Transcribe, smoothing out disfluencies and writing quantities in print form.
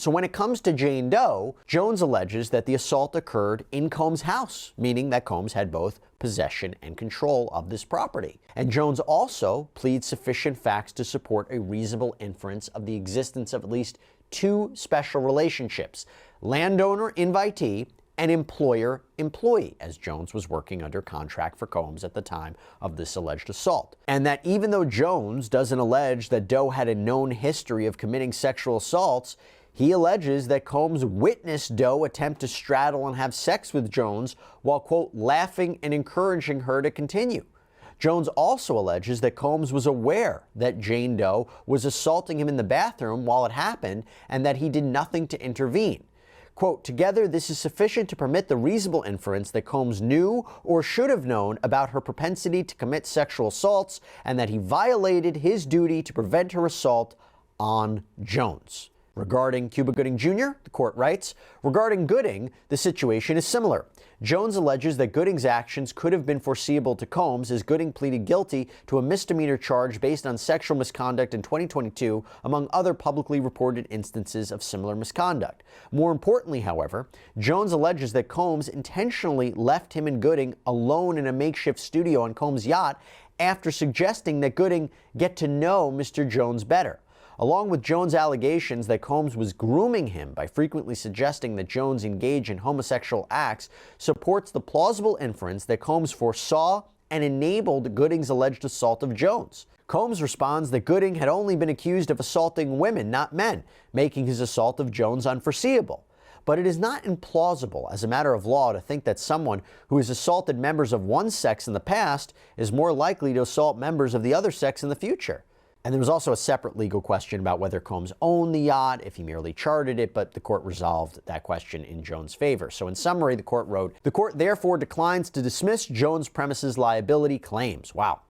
So when it comes to Jane Doe, Jones alleges that the assault occurred in Combs' house, meaning that Combs had both possession and control of this property. And Jones also pleads sufficient facts to support a reasonable inference of the existence of at least two special relationships: landowner-invitee and employer-employee, as Jones was working under contract for Combs at the time of this alleged assault. And that even though Jones doesn't allege that Doe had a known history of committing sexual assaults, he alleges that Combs witnessed Doe attempt to straddle and have sex with Jones while, quote, laughing and encouraging her to continue. Jones also alleges that Combs was aware that Jane Doe was assaulting him in the bathroom while it happened and that he did nothing to intervene. Quote, together, this is sufficient to permit the reasonable inference that Combs knew or should have known about her propensity to commit sexual assaults and that he violated his duty to prevent her assault on Jones. Regarding Cuba Gooding Jr., the court writes, regarding Gooding, the situation is similar. Jones alleges that Gooding's actions could have been foreseeable to Combs as Gooding pleaded guilty to a misdemeanor charge based on sexual misconduct in 2022, among other publicly reported instances of similar misconduct. More importantly, however, Jones alleges that Combs intentionally left him and Gooding alone in a makeshift studio on Combs' yacht after suggesting that Gooding get to know Mr. Jones better. Along with Jones' allegations that Combs was grooming him by frequently suggesting that Jones engage in homosexual acts, supports the plausible inference that Combs foresaw and enabled Gooding's alleged assault of Jones. Combs responds that Gooding had only been accused of assaulting women, not men, making his assault of Jones unforeseeable. But it is not implausible as a matter of law to think that someone who has assaulted members of one sex in the past is more likely to assault members of the other sex in the future. And there was also a separate legal question about whether Combs owned the yacht, if he merely chartered it, but the court resolved that question in Jones' favor. So in summary, the court wrote, the court therefore declines to dismiss Jones' premises liability claims. Wow.